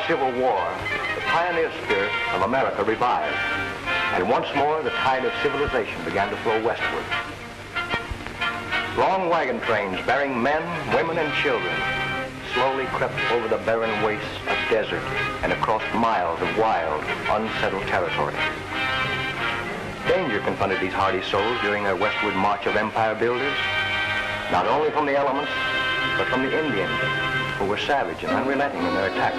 Civil War, the pioneer spirit of America revived, and once more the tide of civilization began to flow westward. Long wagon trains bearing men, women, and children slowly crept over the barren wastes of desert and across miles of wild, unsettled territory. Danger confronted these hardy souls during their westward march of empire builders, not only from the elements, but from the Indians, who were savage and unrelenting in their attacks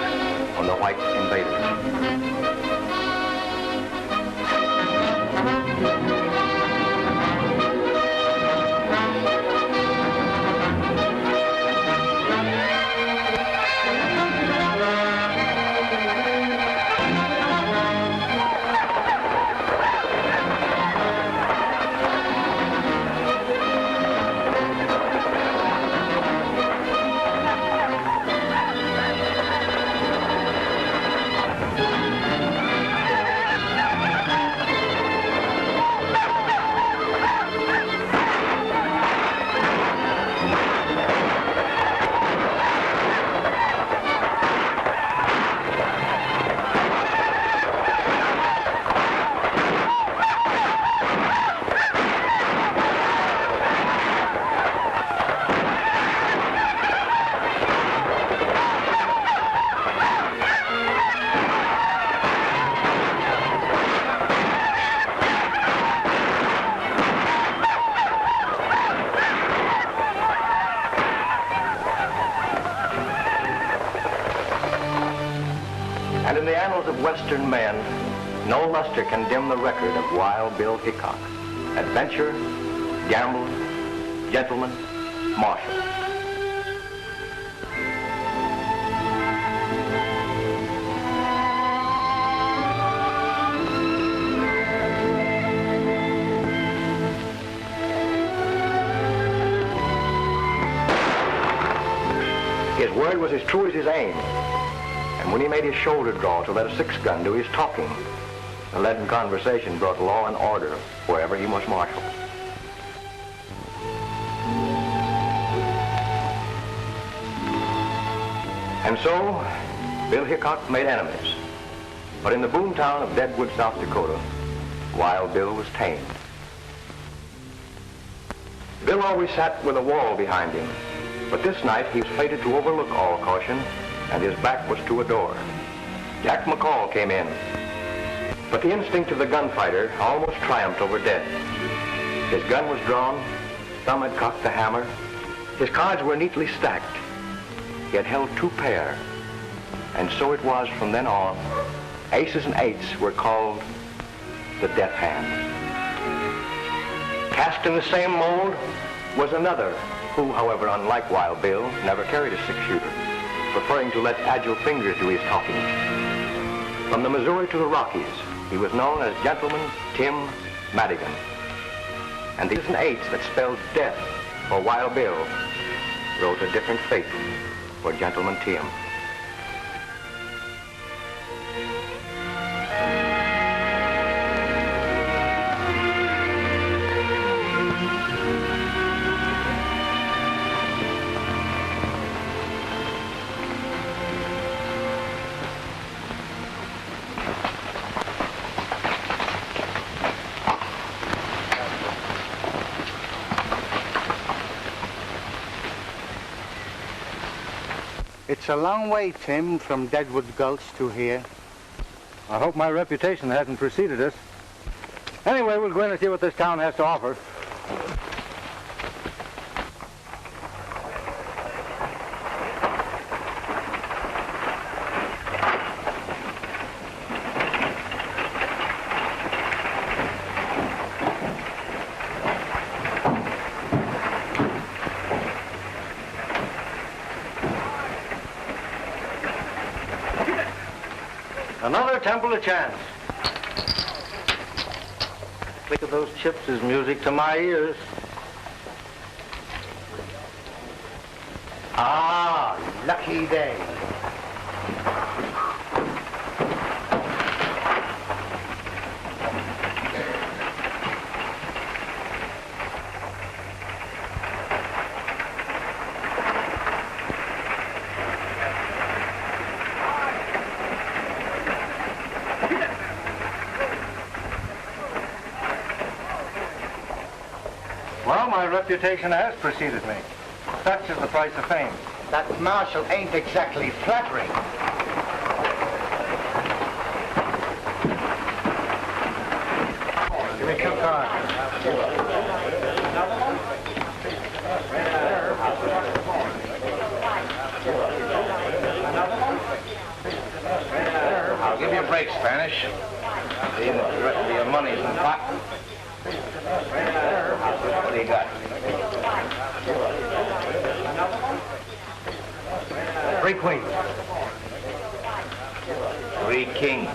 on the white invaders. And in the annals of Western men, no luster can dim the record of Wild Bill Hickok, adventurer, gambler, gentleman, marshal. His word was as true as his aim. And when he made his shoulder draw to let a six-gun do his talking, the leaden conversation brought law and order wherever he was marshaled. And so, Bill Hickok made enemies. But in the boomtown of Deadwood, South Dakota, Wild Bill was tamed. Bill always sat with a wall behind him, but this night he was fated to overlook all caution, and his back was to a door. Jack McCoy came in, but the instinct of the gunfighter almost triumphed over death. His gun was drawn, Thumb had cocked the hammer, his cards were neatly stacked. He had held two pair, and so it was from then on. Aces and eights were called the death hand. Cast in the same mold was another, who, however, unlike Wild Bill, never carried a six-shooter, preferring to let agile fingers do his talking. From the Missouri to the Rockies, he was known as Gentleman Tim Madigan. And these and eights that spelled death for Wild Bill wrote a different fate for Gentleman Tim. It's a long way, Tim, from Deadwood Gulch to here. I hope my reputation hasn't preceded us. Anyway, we'll go in and see what this town has to offer. Another temple of chance. The click of those chips is music to my ears. Ah, lucky day. reputation has preceded me. Such is the price of fame. That marshal ain't exactly flattering. Give me 2 cards. I'll give you a break, Spanish. The rest of your money's in the pot. What do you got? 3 queens. 3 kings.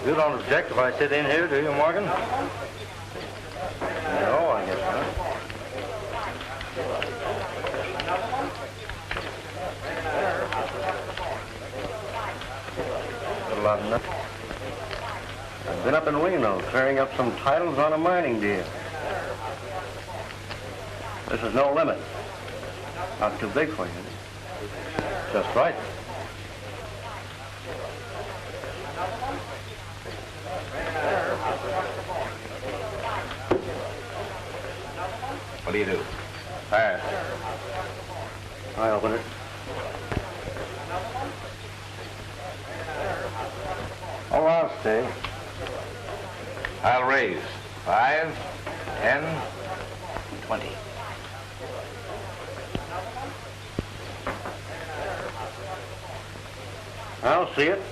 You don't object if I sit in here, do you, Morgan? No, I guess not. Got a lot of nothing. I've been up in Reno clearing up some titles on a mining deal. This is no limit. Not too big for you. Just right. What do you do? Pass. I open it. Oh, I'll stay. I'll raise. 5, 10, 20. I'll see it.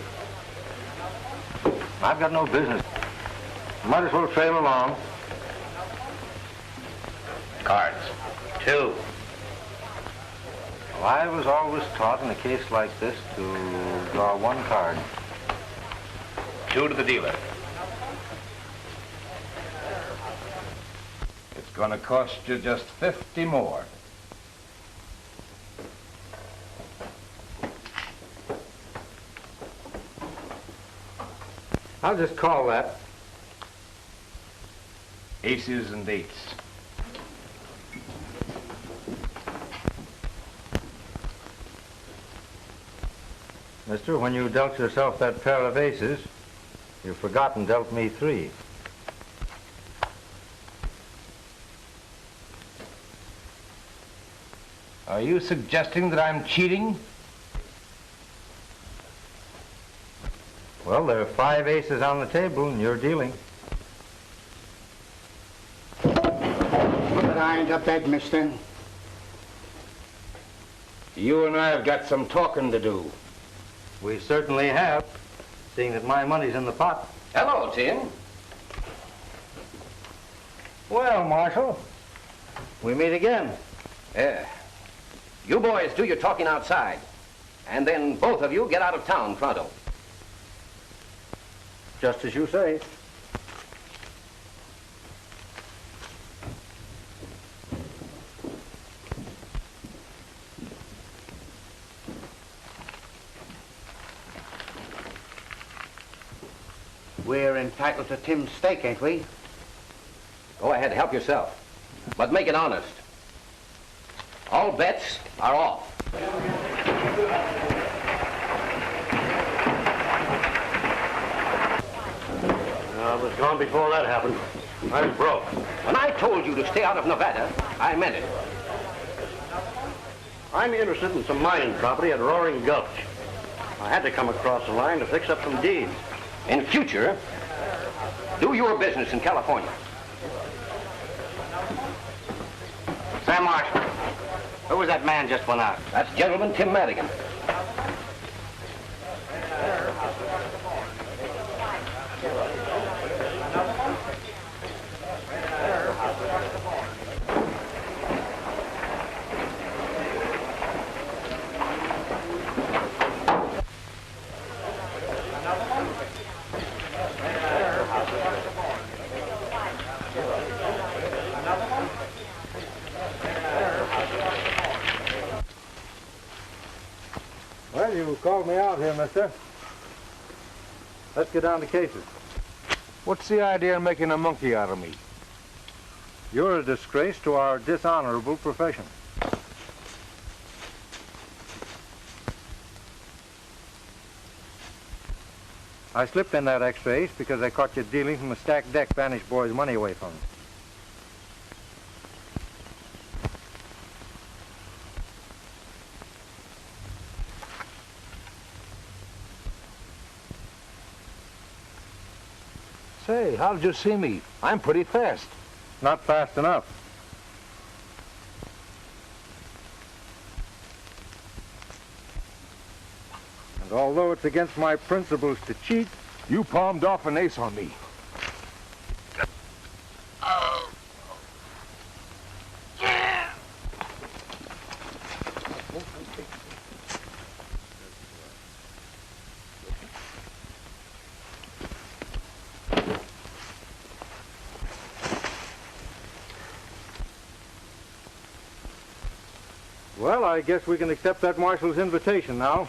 I've got no business. Might as well trail along. Cards. 2. Well, I was always taught in a case like this to draw 1 card. 2 to the dealer. It's going to cost you just 50 more. I'll just call that. Aces and 8s. Mister, when you dealt yourself that pair of aces, you've forgotten dealt me 3. Are you suggesting that I'm cheating? Well, there are 5 aces on the table, and you're dealing. But I ain't a bed, mister. You and I have got some talking to do. We certainly have, seeing that my money's in the pot. Hello, Tim. Well, Marshal, we meet again. Yeah. You boys do your talking outside, and then both of you get out of town pronto. Just as you say. We're entitled to Tim's stake, ain't we? Go ahead, help yourself, but make it honest. All bets are off. I was gone before that happened. I was broke. When I told you to stay out of Nevada, I meant it. I'm interested in some mining property at Roaring Gulch. I had to come across the line to fix up some deeds. In future, do your business in California. Sam Marshall, who was that man just went out? That's Gentleman Tim Madigan. Well, you called me out here, mister. Let's get down to cases. What's the idea of making a monkey out of me? You're a disgrace to our dishonorable profession. I slipped in that extra ace because I caught you dealing from a stacked deck vanished boys' money away from them. Say, how did you see me? I'm pretty fast. Not fast enough. And although it's against my principles to cheat, You palmed off an ace on me. well, I guess we can accept that marshal's invitation now.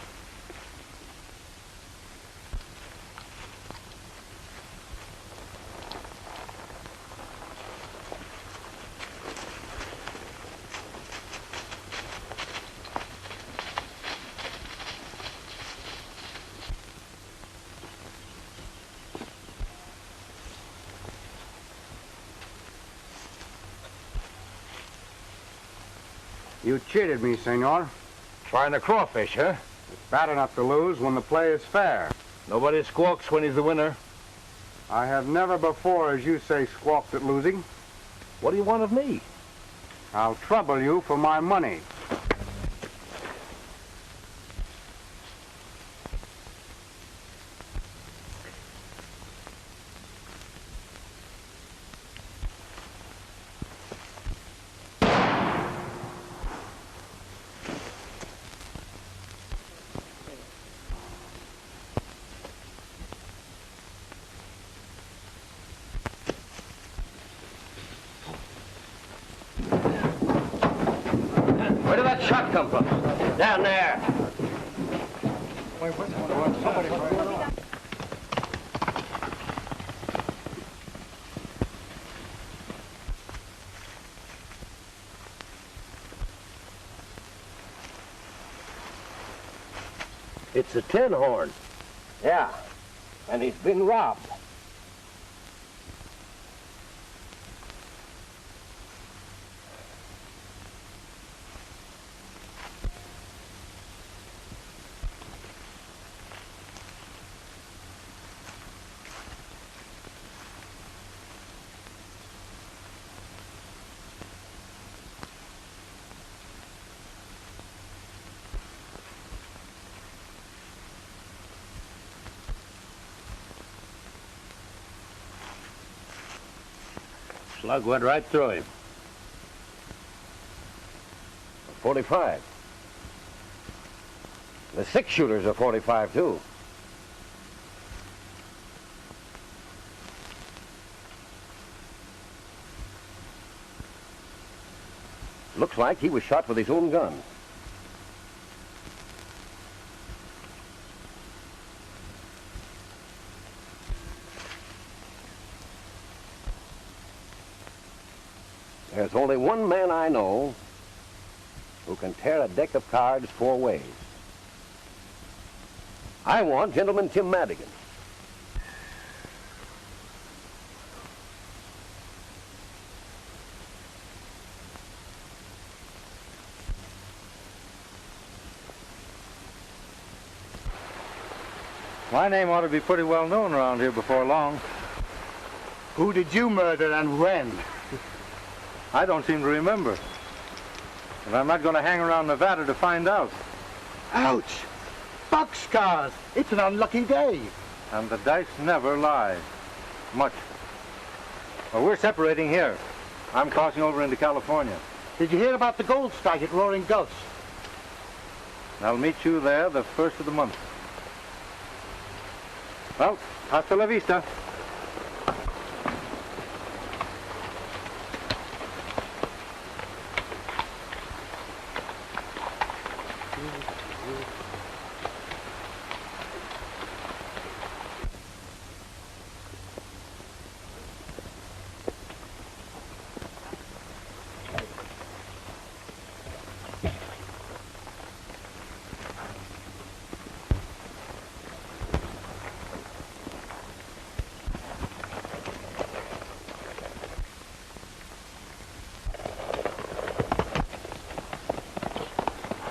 You cheated me, senor. Trying to crawfish, huh? Bad enough to lose when the play is fair. Nobody squawks when he's the winner. I have never before, as you say, squawked at losing. What do you want of me? I'll trouble you for my money. Where did that shot come from? Down there. It's a tin horn. Yeah, and he's been robbed. Slug went right through him. 45. The 6-shooters are 45, too. Looks like he was shot with his own gun. There's only one man I know who can tear a deck of cards 4 ways. I want Gentleman Tim Madigan. My name ought to be pretty well known around here before long. Who did you murder and when? I don't seem to remember. And I'm not going to hang around Nevada to find out. Ouch! Boxcars! It's an unlucky day. And the dice never lie. Much. Well, we're separating here. I'm crossing over into California. Did you hear about the gold strike at Roaring Gulch? I'll meet you there the 1st of the month. Well, hasta la vista.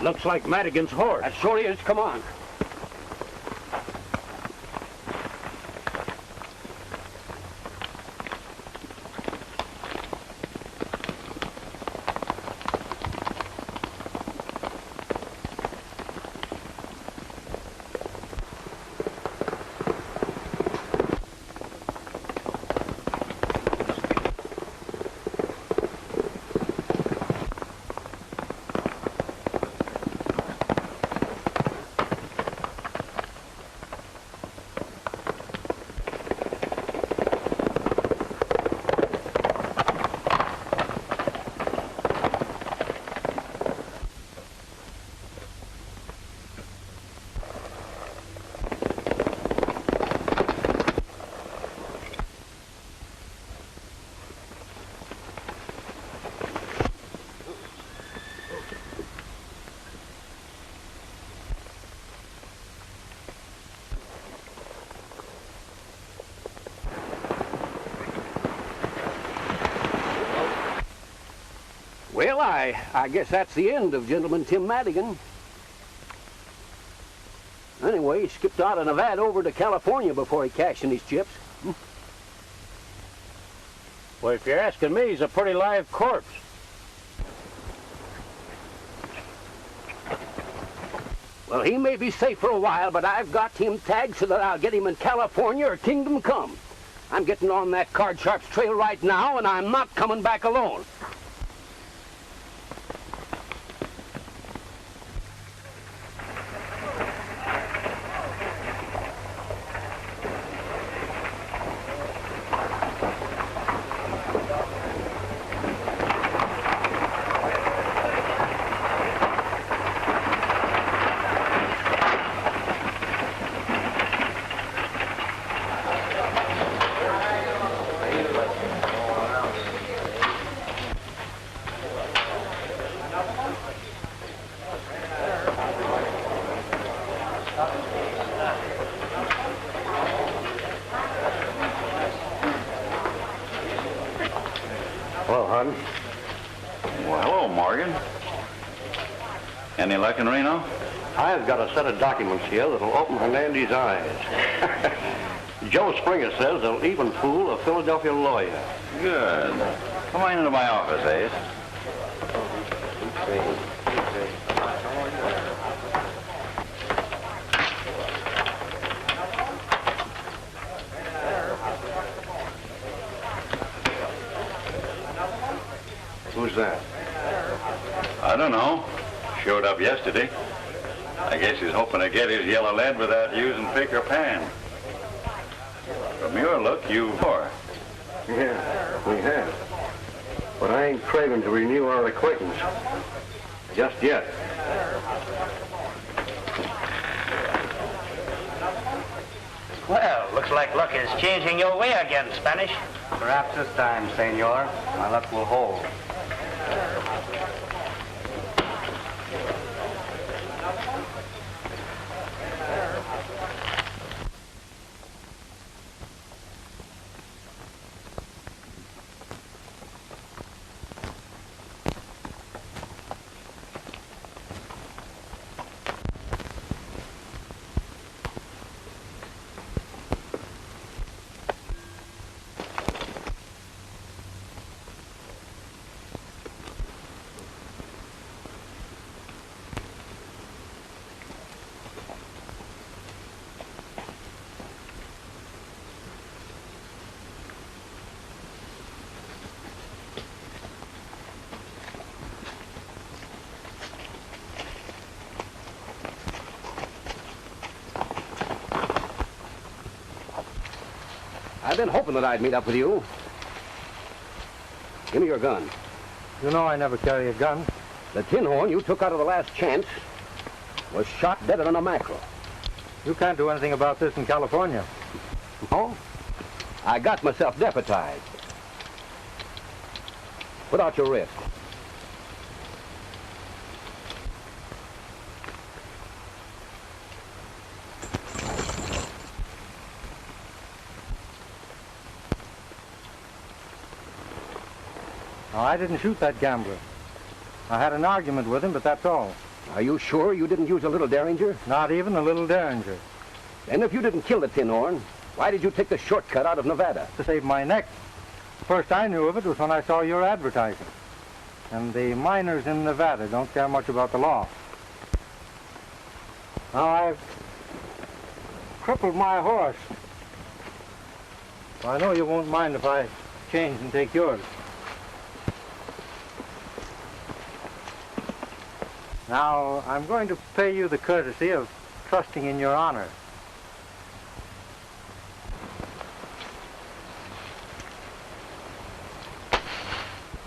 looks like Madigan's horse. That sure is. Come on. Well, I guess that's the end of Gentleman Tim Madigan. Anyway, he skipped out of Nevada over to California before he cashed in his chips. Well, if you're asking me, he's a pretty live corpse. Well, he may be safe for a while, but I've got him tagged so that I'll get him in California or kingdom come. I'm getting on that Cardsharp's trail right now, and I'm not coming back alone. Hello, hon. Well, hello, Morgan. Any luck in Reno? I've got a set of documents here that'll open Hernandez's eyes. Joe Springer says they'll even fool a Philadelphia lawyer. Good. Come on into my office, Ace. Who's that? I don't know. Showed up yesterday. I guess he's hoping to get his yellow lead without using pick or pan. From your look, you've... Yeah, we have. But I ain't craving to renew our acquaintance. Just yet. Well, looks like luck is changing your way again, Spanish. Perhaps this time, senor, my luck will hold. I've been hoping that I'd meet up with you. Give me your gun. You know I never carry a gun. The tin horn you took out of the last chance was shot deader than a mackerel. You can't do anything about this in California. Oh? I got myself deputized. Put out your wrist. Now, I didn't shoot that gambler. I had an argument with him, but that's all. Are you sure you didn't use a little derringer? Not even a little derringer. And if you didn't kill the tin horn, why did you take the shortcut out of Nevada? To save my neck. First I knew of it was when I saw your advertising. And the miners in Nevada don't care much about the law. Now I've crippled my horse. I know you won't mind if I change and take yours. Now, I'm going to pay you the courtesy of trusting in your honor.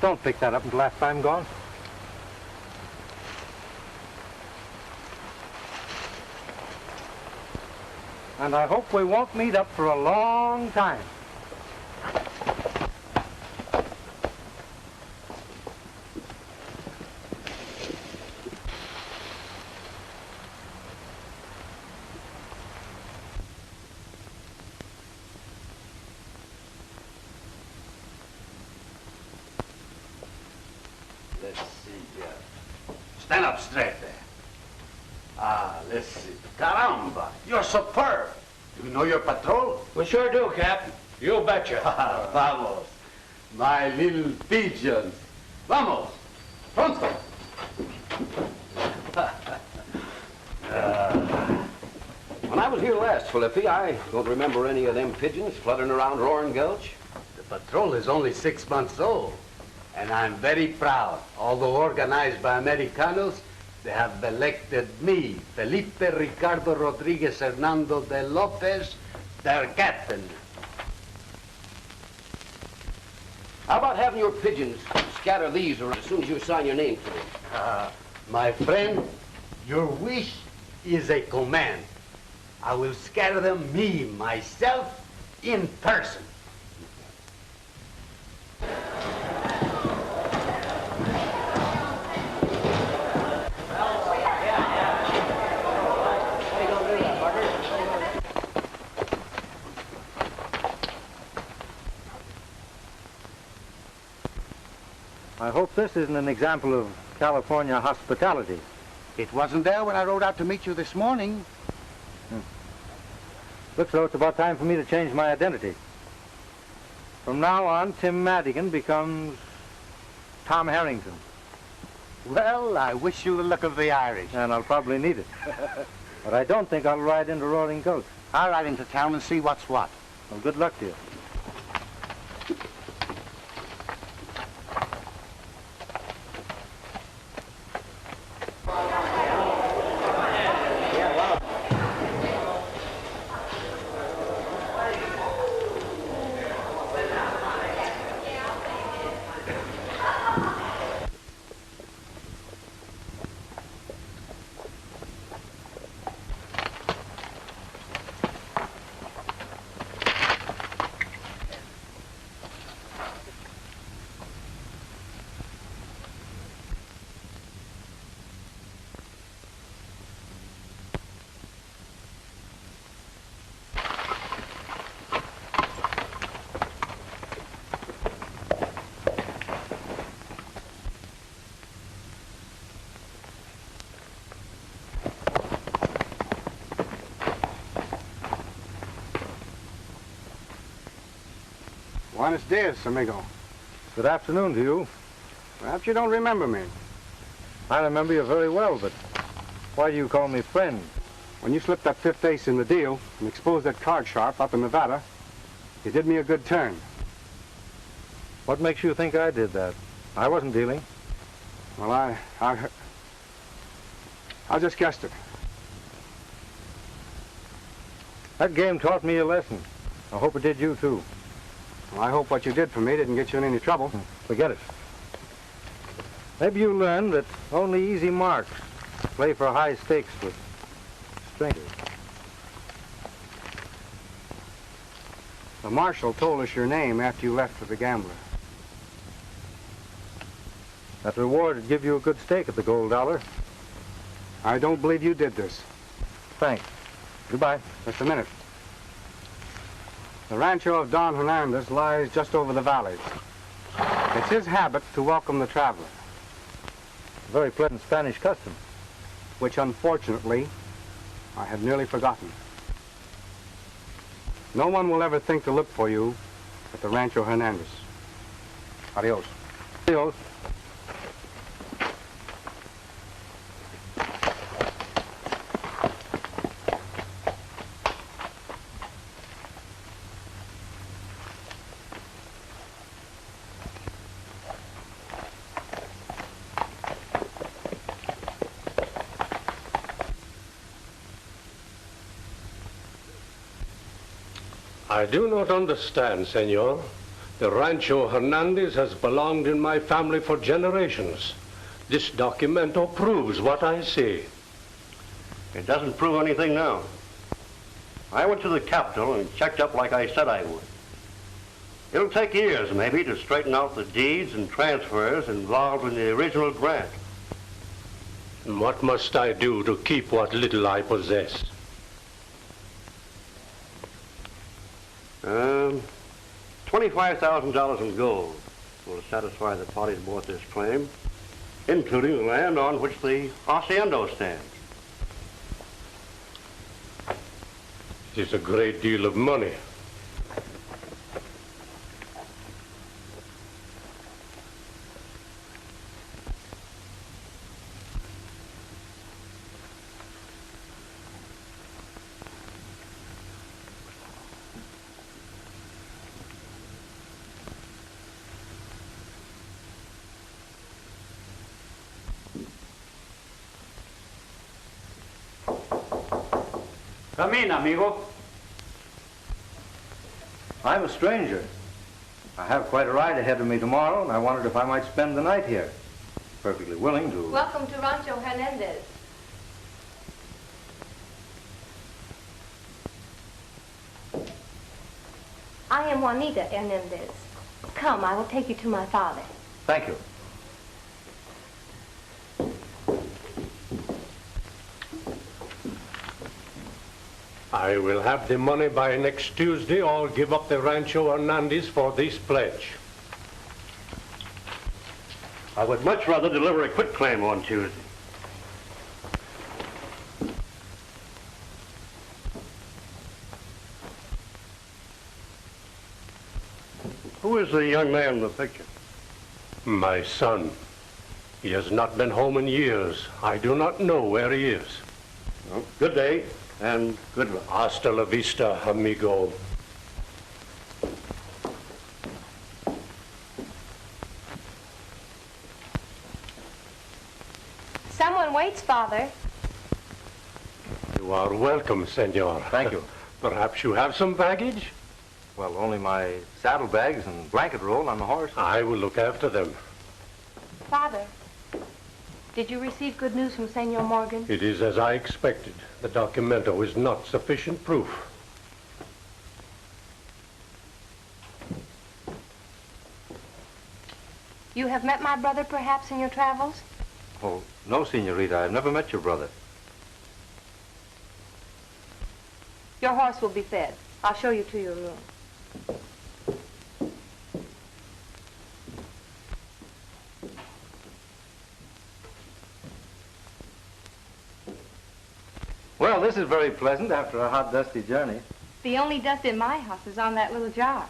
Don't pick that up until after I'm gone. And I hope we won't meet up for a long time. Let's see here. Stand up straight there. Ah, let's see. Caramba, you're superb. Do you know your patrol? We sure do, Cap. You betcha. Vamos, my little pigeons. Vamos, pronto. When I was here last, Felipe, I don't remember any of them pigeons fluttering around Roaring Gulch. The patrol is only 6 months old, and I'm very proud. Although organized by Americanos, they have elected me, Felipe Ricardo Rodriguez Hernando de Lopez, their captain. How about having your pigeons scatter these around as soon as you sign your name to them? My friend, your wish is a command. I will scatter them myself, in person. I hope this isn't an example of California hospitality. It wasn't there when I rode out to meet you this morning. Looks though it's about time for me to change my identity. From now on, Tim Madigan becomes Tom Harrington. Well, I wish you the luck of the Irish. And I'll probably need it. But I don't think I'll ride into Roaring Gulch. I'll ride into town and see what's what. Well, good luck to you. Buenos dias, amigo. Good afternoon to you. Perhaps you don't remember me. I remember you very well, but why do you call me friend? When you slipped that fifth ace in the deal and exposed that card sharp up in Nevada, you did me a good turn. What makes you think I did that? I wasn't dealing. Well, I just guessed it. That game taught me a lesson. I hope it did you, too. Well, I hope what you did for me didn't get you in any trouble. Forget it. Maybe you learned that only easy marks play for high stakes with strangers. The marshal told us your name after you left for the gambler. That reward would give you a good stake at the gold dollar. I don't believe you did this. Thanks. Goodbye. Just a minute. The rancho of Don Hernandez lies just over the valley. It's his habit to welcome the traveler. Very pleasant Spanish custom. which unfortunately I had nearly forgotten. No one will ever think to look for you at the Rancho Hernandez. Adios. Adios. I do not understand, senor. The Rancho Hernandez has belonged in my family for generations. This documento proves what I say. It doesn't prove anything now. I went to the Capitol and checked up like I said I would. It'll take years, maybe, to straighten out the deeds and transfers involved in the original grant. And what must I do to keep what little I possess? $25,000 in gold will satisfy the parties bought this claim, including the land on which the hacienda stands. It is a great deal of money. Come in, amigo. I'm a stranger. I have quite a ride ahead of me tomorrow, and I wondered if I might spend the night here. Perfectly willing to... Welcome to Rancho Hernandez. I am Juanita Hernandez. Come, I will take you to my father. Thank you. I will have the money by next Tuesday or give up the Rancho Hernandez for this pledge. I would much rather deliver a quitclaim on Tuesday. Who is the young man in the picture? My son. He has not been home in years. I do not know where he is. Well, good day. And good luck. Hasta la vista, amigo. Someone waits, Father. You are welcome, senor. Thank you. Perhaps you have some baggage? Well, only my saddlebags and blanket roll on the horse. I will look after them. Father, did you receive good news from Senor Morgan? It is as I expected. The documento is not sufficient proof. You have met my brother, perhaps, in your travels? Oh, no, senorita. I've never met your brother. Your horse will be fed. I'll show you to your room. Well, this is very pleasant after a hot, dusty journey. The only dust in my house is on that little jar.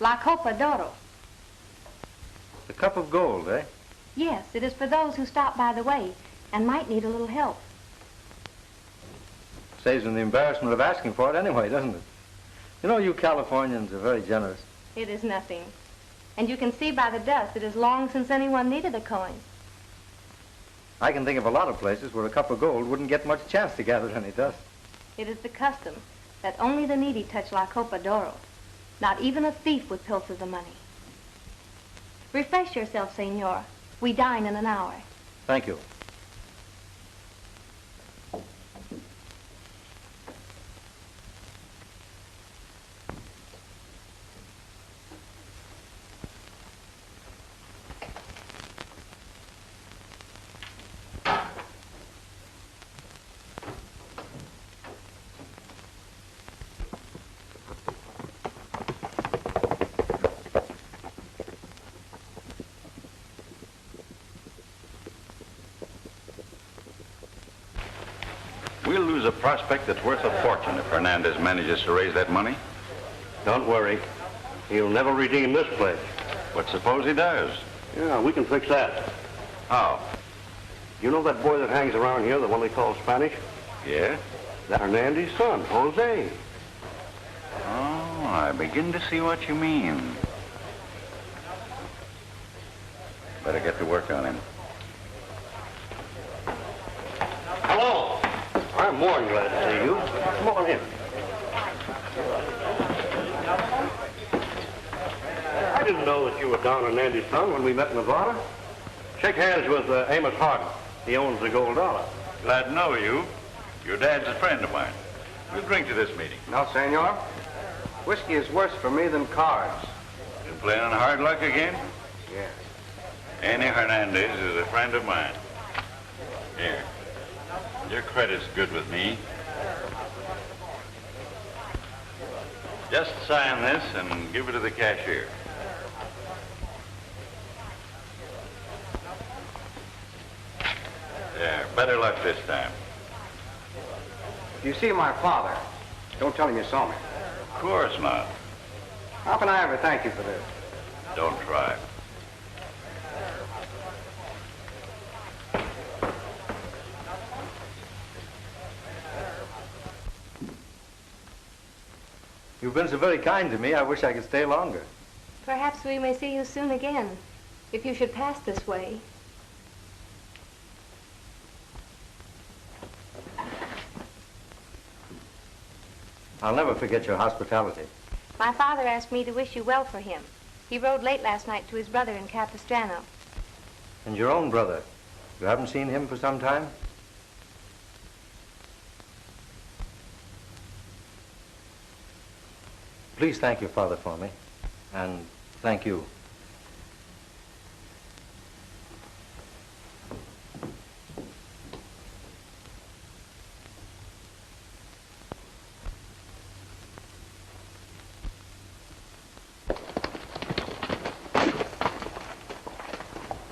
La Copa d'Oro. The cup of gold, eh? Yes, it is for those who stop by the way and might need a little help. Saves them the embarrassment of asking for it anyway, doesn't it? You know, you Californians are very generous. It is nothing. And you can see by the dust it is long since anyone needed a coin. I can think of a lot of places where a cup of gold wouldn't get much chance to gather any dust. It is the custom that only the needy touch La Copa d'Oro. Not even a thief would pilfer the money. Refresh yourself, senor. We dine in an hour. Thank you. We'll lose a prospect that's worth a fortune if Hernandez manages to raise that money. Don't worry. He'll never redeem this place. But suppose he does? Yeah, we can fix that. How? You know that boy that hangs around here, the one they call Spanish? Yeah? That's Hernandez's son, Jose. Oh, I begin to see what you mean. Better get to work on him. Hello. I'm more than glad to see you. Come on in. I didn't know that you were Don Hernandez's son when we met in Nevada. Shake hands with Amos Harden. He owns the Gold Dollar. Glad to know you. Your dad's a friend of mine. We'll drink to this meeting. No, senor. Whiskey is worse for me than cards. Been playing on hard luck again? Yes. Annie Hernandez is a friend of mine. Here. Your credit's good with me. Just sign this and give it to the cashier. There, better luck this time. You see my father. Don't tell him you saw me. Of course not. How can I ever thank you for this? Don't try. You've been so very kind to me, I wish I could stay longer. Perhaps we may see you soon again, if you should pass this way. I'll never forget your hospitality. My father asked me to wish you well for him. He rode late last night to his brother in Capistrano. And your own brother. You haven't seen him for some time? Please thank your father for me. And thank you.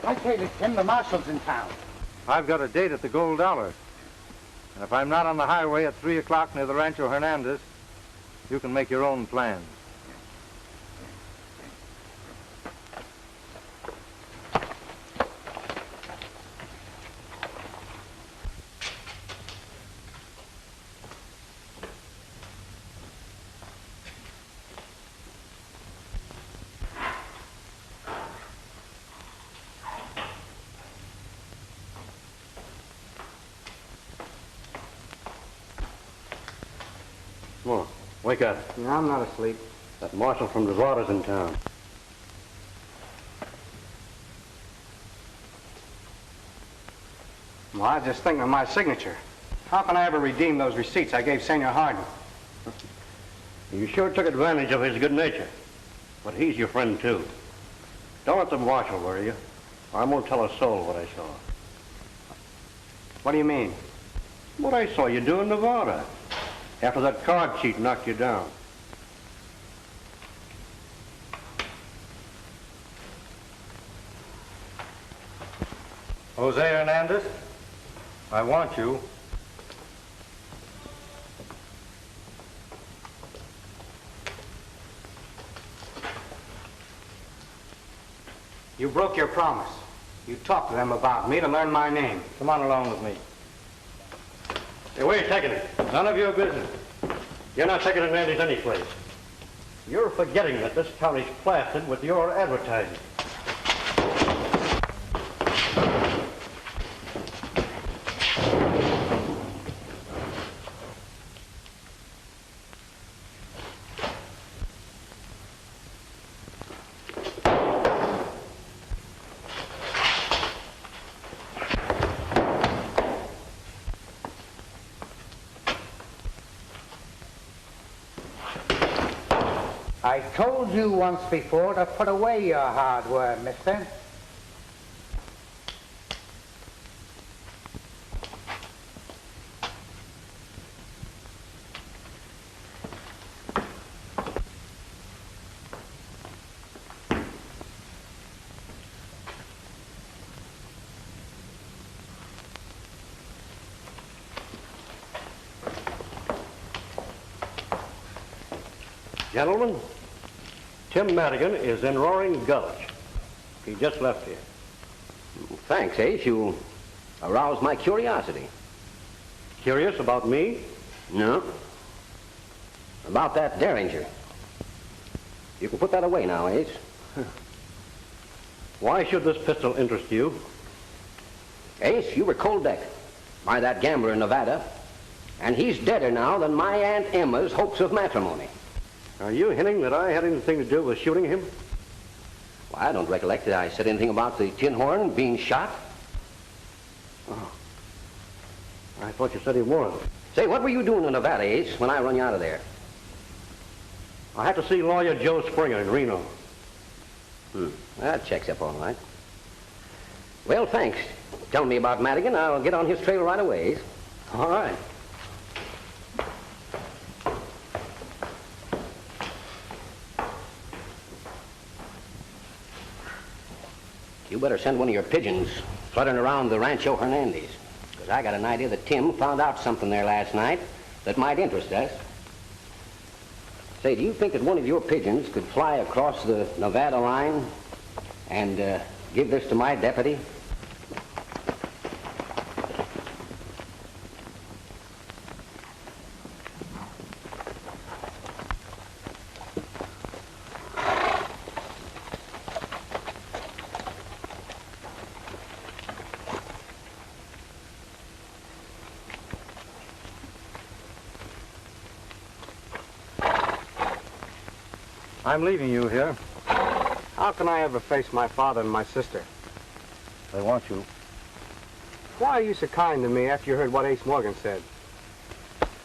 I say to Tim, the marshal's in town. I've got a date at the Gold Dollar. And if I'm not on the highway at 3 o'clock near the Rancho Hernandez, you can make your own plans. Come on, wake up. No, I'm not asleep. That marshal from Nevada's in town. Well, I was just thinking of my signature. How can I ever redeem those receipts I gave Senor Harden? You sure took advantage of his good nature. But he's your friend, too. Don't let the marshal worry you. I won't tell a soul what I saw. What do you mean? What I saw you do in Nevada. After that card cheat knocked you down. Jose Hernandez, I want you. You broke your promise. You talked to them about me to learn my name. Come on along with me. Hey, where are you taking it? None of your business. You're not taking Hernandez any place. You're forgetting that this town is plastered with your advertising. I told you once before to put away your hardware, mister. Gentlemen, Tim Madigan is in Roaring Gulch. He just left here. Thanks, Ace. You aroused my curiosity. Curious about me? No. About that Derringer. You can put that away now, Ace. Why should this pistol interest you? Ace, you were cold decked by that gambler in Nevada, and he's deader now than my Aunt Emma's hopes of matrimony. Are you hinting that I had anything to do with shooting him? Well, I don't recollect that I said anything about the tin horn being shot. Oh. I thought you said he was. Say, what were you doing in Nevada, Ace, when I run you out of there? I had to see lawyer Joe Springer in Reno. That checks up all right. Well, thanks. Tell me about Madigan. I'll get on his trail right away, Ace. All right. You better send one of your pigeons fluttering around the Rancho Hernandez, because I got an idea that Tim found out something there last night that might interest us. Say, do you think that one of your pigeons could fly across the Nevada line and give this to my deputy? I'm leaving you here. How can I ever face my father and my sister? They want you. Why are you so kind to me after you heard what Ace Morgan said?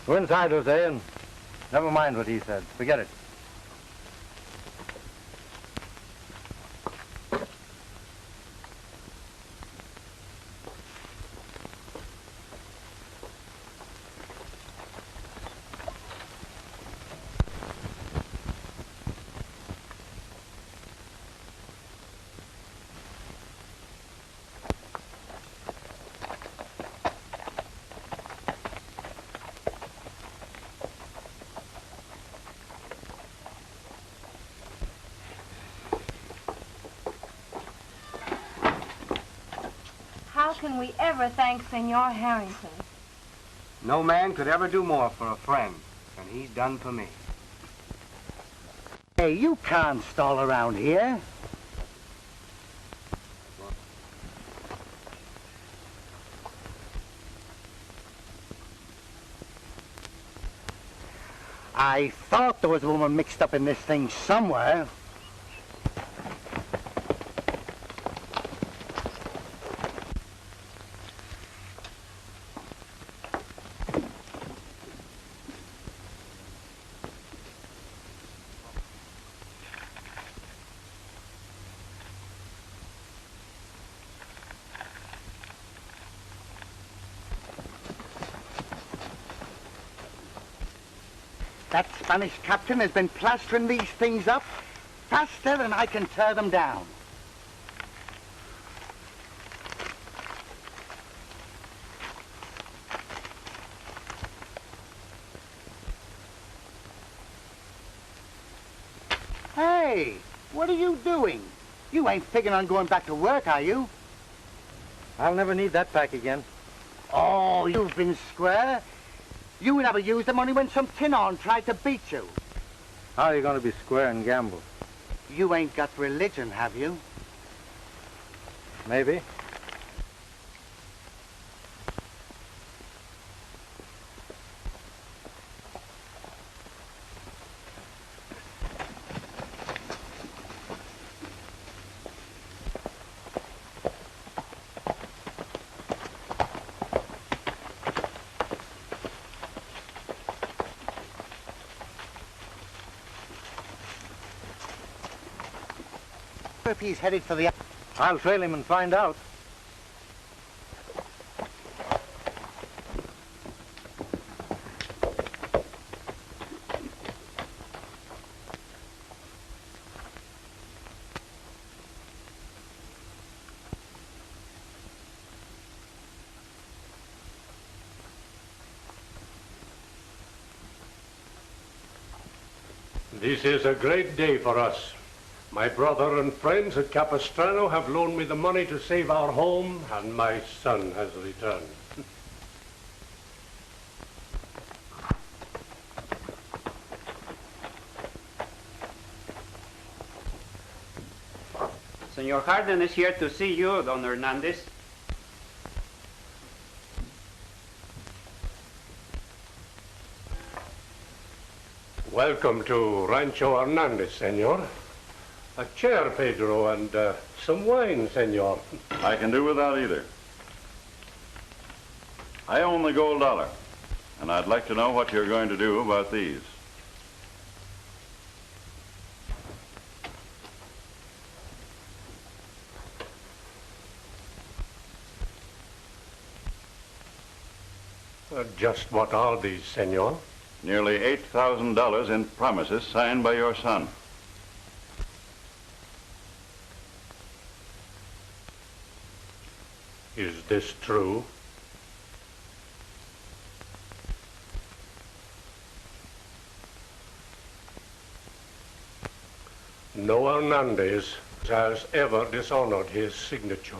We're insiders, eh? And never mind what he said. Forget it. How can we ever thank Senor Harrington? No man could ever do more for a friend than he's done for me. Hey, you can't stall around here. I thought there was a woman mixed up in this thing somewhere. That Spanish captain has been plastering these things up faster than I can tear them down. Hey, what are you doing? You ain't figuring on going back to work, are you? I'll never need that pack again. Oh, you've been square. You never used them only when some tin horn tried to beat you. How are you going to be square and gamble? You ain't got religion, have you? Maybe. If he's headed for the... I'll trail him and find out. This is a great day for us. My brother and friends at Capistrano have loaned me the money to save our home, and my son has returned. Senor Harden is here to see you, Don Hernandez. Welcome to Rancho Hernandez, senor. A chair, Pedro, and some wine, senor. I can do without either. I own the gold dollar, and I'd like to know what you're going to do about these. Just what are these, senor? Nearly $8,000 in promises signed by your son. Is this true? No Hernandez has ever dishonored his signature.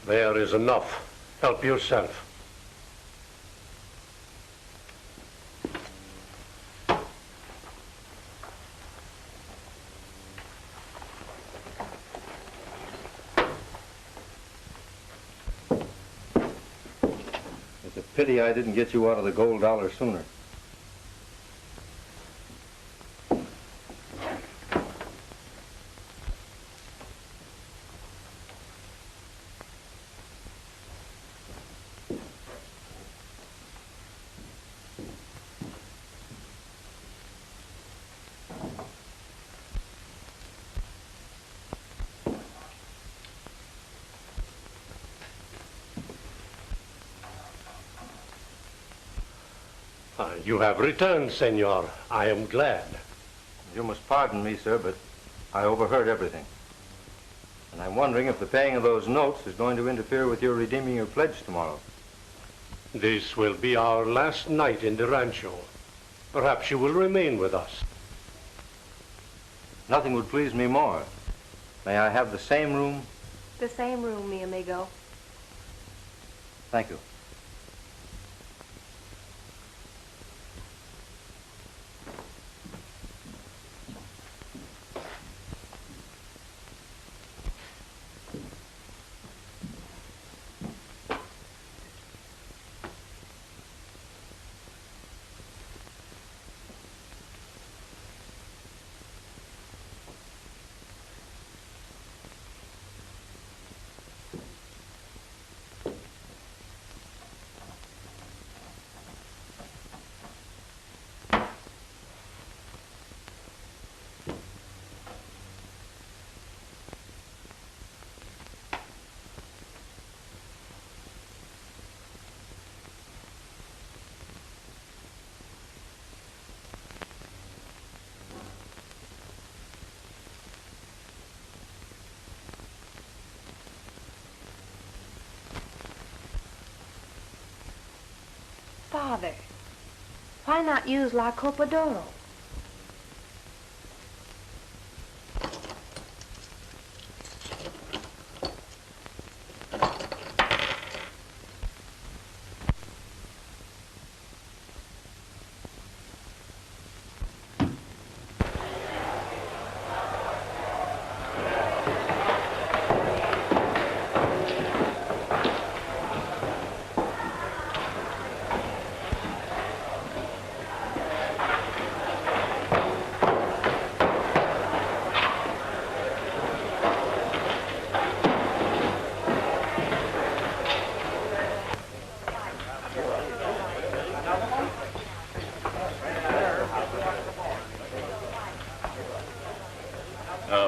There is enough. Help yourself. It's a pity I didn't get you out of the gold dollar sooner. You have returned, senor. I am glad. You must pardon me, sir, but I overheard everything. And I'm wondering if the paying of those notes is going to interfere with your redeeming your pledge tomorrow. This will be our last night in the rancho. Perhaps you will remain with us. Nothing would please me more. May I have the same room? The same room, mi amigo. Thank you. Father, why not use La Copa d'Oro?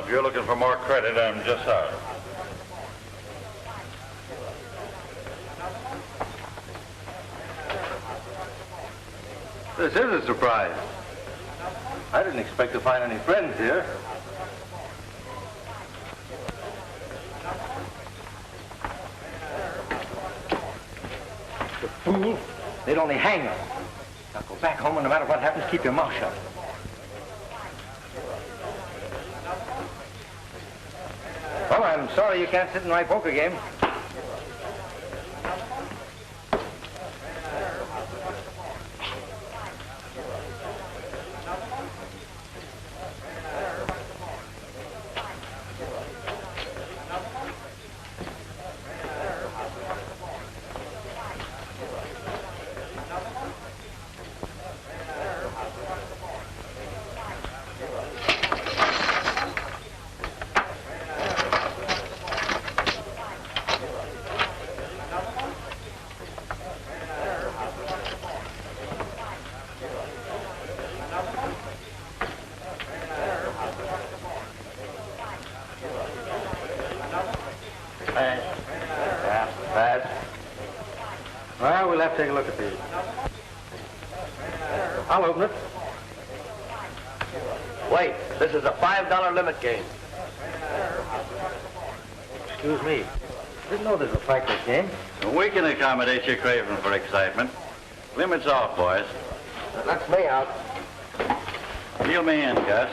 If you're looking for more credit, I'm just out. This is a surprise. I didn't expect to find any friends here. The fool. They'd only hang us. Now go back home and no matter what happens, keep your mouth shut. Well, I'm sorry you can't sit in my poker game. Well, we'll have to take a look at these. I'll open it. Wait, this is a $5 limit game. Excuse me. Didn't know this was a practice game. We can accommodate your craving for excitement. Limits off, boys. That's me out. Deal me in, Gus.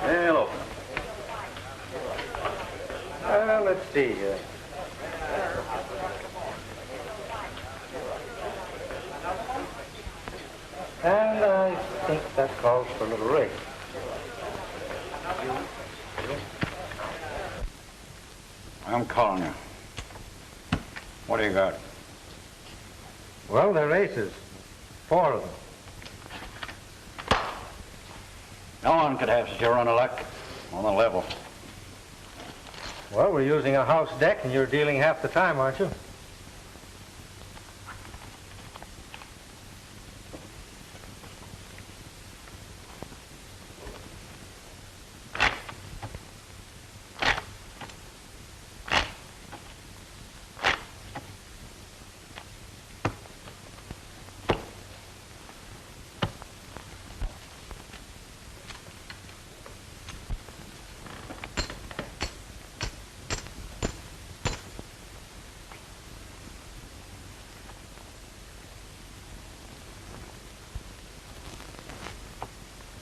Hello. Let's see here. And I think that calls for a little race. I'm calling you. What do you got? Well, they're aces. 4 of them. No one could have such a run of luck on the level. Well, we're using a house deck, and you're dealing half the time, aren't you?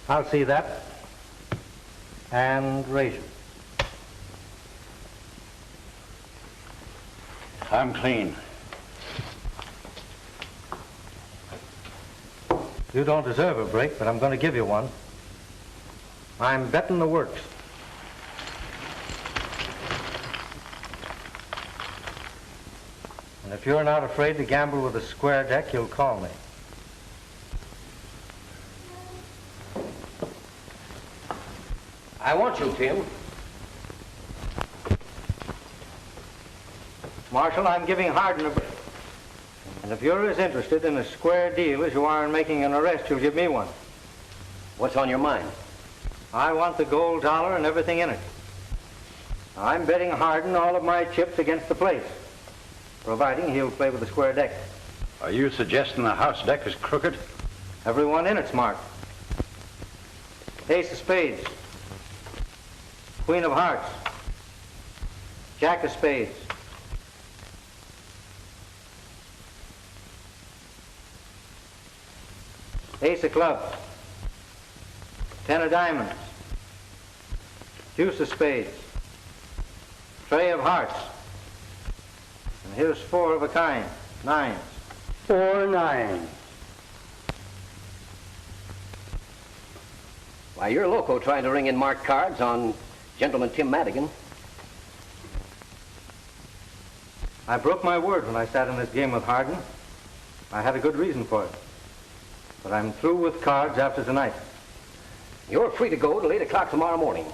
I'll see that. And raise it. I'm clean. You don't deserve a break, but I'm going to give you one. I'm betting the works. And if you're not afraid to gamble with a square deck, you'll call me. I want you, Tim. Marshal, I'm giving Hardin a break. And if you're as interested in a square deal as you are in making an arrest, you'll give me one. What's on your mind? I want the gold dollar and everything in it. I'm betting Hardin all of my chips against the place, providing he'll play with the square deck. Are you suggesting the house deck is crooked? Everyone in it's marked. Ace of spades. Queen of hearts. Jack of spades. Ace of clubs. 10 of diamonds. Deuce of spades. Trey of hearts. And here's 4 of a kind. 9s. 4 9s. Why, you're loco trying to ring in marked cards on Gentleman Tim Madigan. I broke my word when I sat in this game with Hardin. I had a good reason for it. But I'm through with cards after tonight. You're free to go till 8 o'clock tomorrow morning.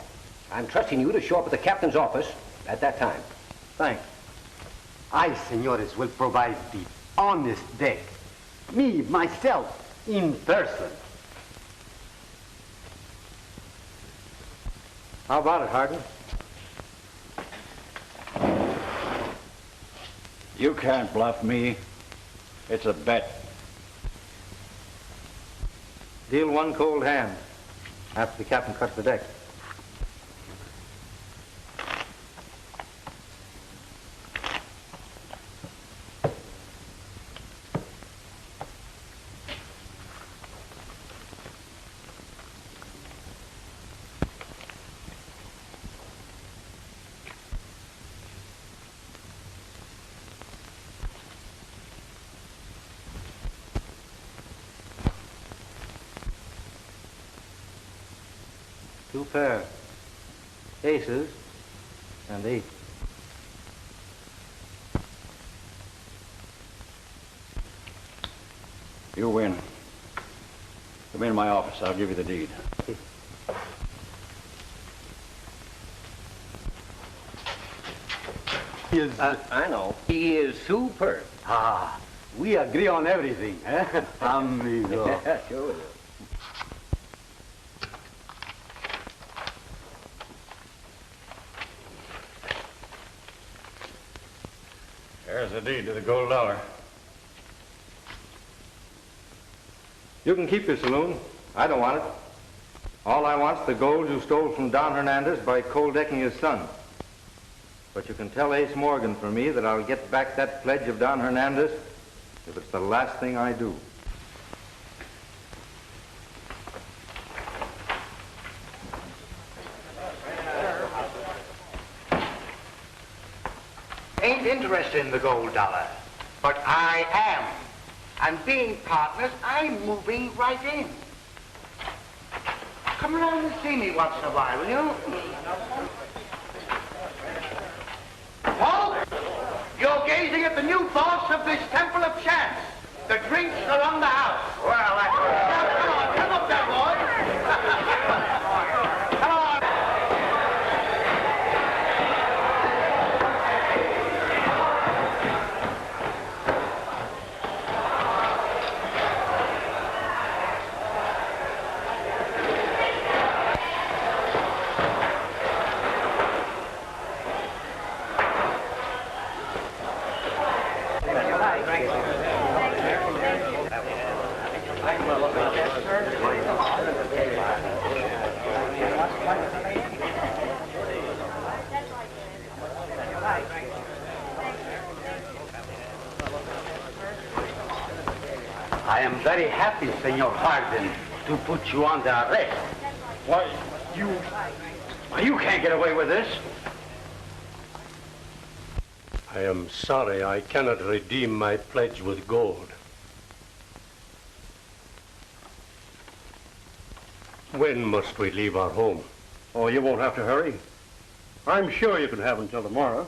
I'm trusting you to show up at the captain's office at that time. Thanks. I, senores, will provide the honest deck. Me, myself, in person. How about it, Hardin? You can't bluff me. It's a bet. Deal one cold hand after the captain cuts the deck. Two pair. Aces and 8. You win. Come in my office. I'll give you the deed. He is... I know. He is superb. Ah, we agree on everything, eh? Amigo. Yeah, sure we do. There's the deed to the gold dollar. You can keep your saloon. I don't want it. All I want's the gold you stole from Don Hernandez by cold decking his son. But you can tell Ace Morgan for me that I'll get back that pledge of Don Hernandez if it's the last thing I do. Ain't interested in the gold dollar, but I am. And being partners, I'm moving right in. Come around and see me once in a while, will you? Paul, you're gazing at the new boss of this Temple of Chance. The drinks are on the house. Well, now, come up there, boy. Come on. I am very happy, Senor Hardin, to put you under arrest. Why, you can't get away with this. I am sorry I cannot redeem my pledge with gold. When must we leave our home? Oh, you won't have to hurry. I'm sure you can have until tomorrow.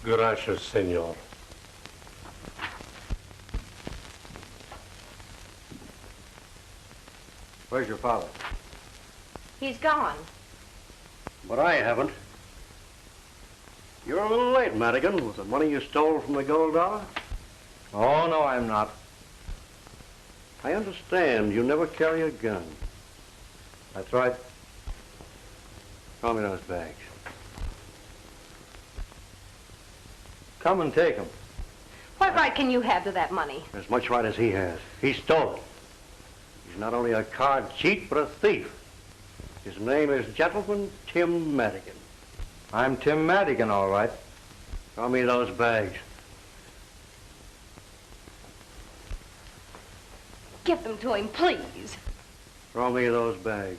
Gracias, senor. Where's your father? He's gone. But I haven't. You're a little late, Madigan, with the money you stole from the gold dollar. Oh, no, I'm not. I understand you never carry a gun. That's right. Call me those bags. Come and take them. What right can you have to that money? As much right as he has. He stole it. He's not only a card cheat, but a thief. His name is Gentleman Tim Madigan. I'm Tim Madigan, all right. Throw me those bags. Give them to him, please. Throw me those bags.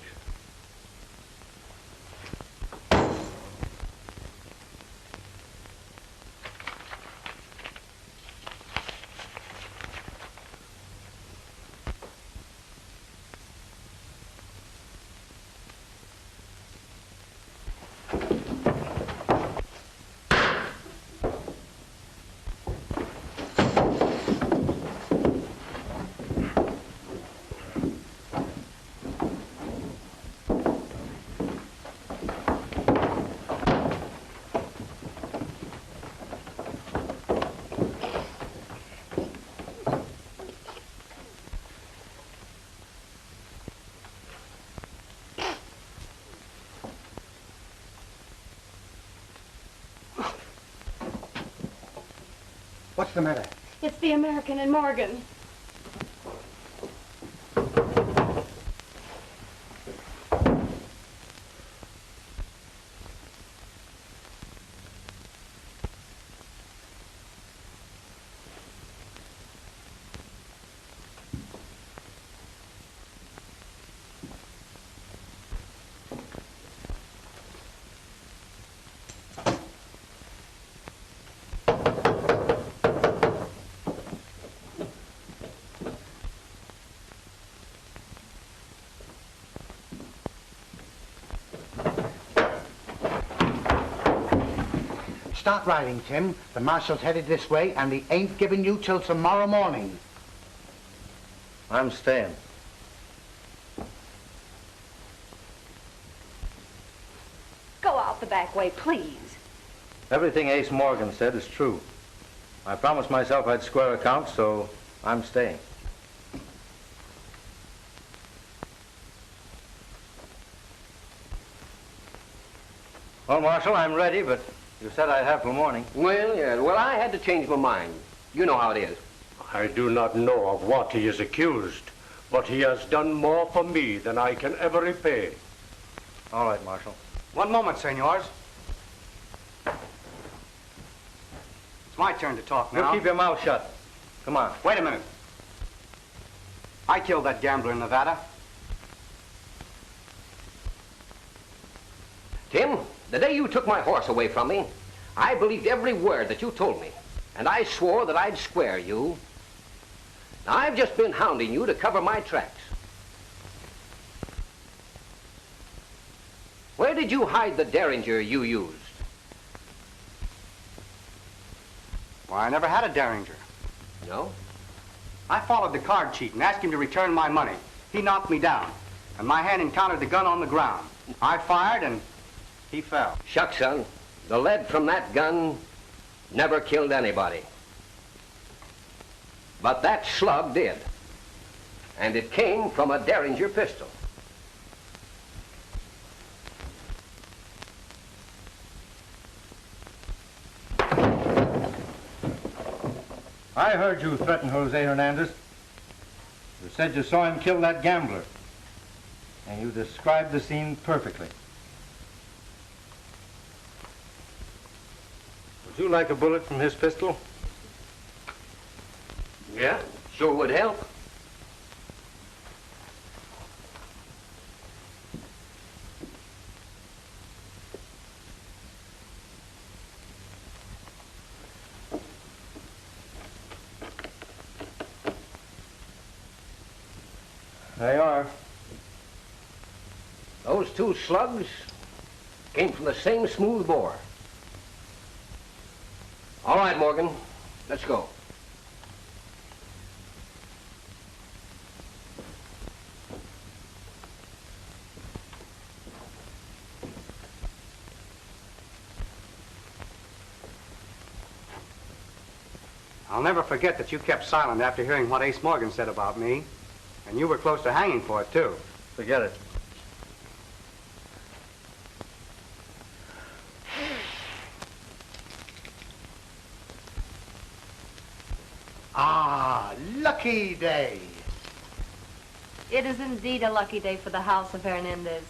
What's the matter? It's the American and Morgan. Start riding, Tim. The marshal's headed this way, and he ain't giving you till tomorrow morning. I'm staying. Go out the back way, please. Everything Ace Morgan said is true. I promised myself I'd square accounts, so I'm staying. Well, Marshal, I'm ready, but you said I'd have till morning. Well, yeah. Well, I had to change my mind. You know how it is. I do not know of what he is accused, but he has done more for me than I can ever repay. All right, Marshal. One moment, senors. It's my turn to talk now. You keep your mouth shut. Come on. Wait a minute. I killed that gambler in Nevada. Tim, the day you took my horse away from me, I believed every word that you told me, and I swore that I'd square you. Now, I've just been hounding you to cover my tracks. Where did you hide the derringer you used? Why, I never had a derringer. No? I followed the card cheat and asked him to return my money. He knocked me down, and my hand encountered the gun on the ground. I fired, and he fell. Shucks, son. The lead from that gun never killed anybody. But that slug did. And it came from a derringer pistol. I heard you threaten Jose Hernandez. You said you saw him kill that gambler. And you described the scene perfectly. Would you like a bullet from his pistol? Yeah, sure would help. They are. Those two slugs came from the same smooth bore. All right, Morgan, let's go. I'll never forget that you kept silent after hearing what Ace Morgan said about me. And you were close to hanging for it, too. Forget it. Ah, lucky day. It is indeed a lucky day for the house of Hernandez.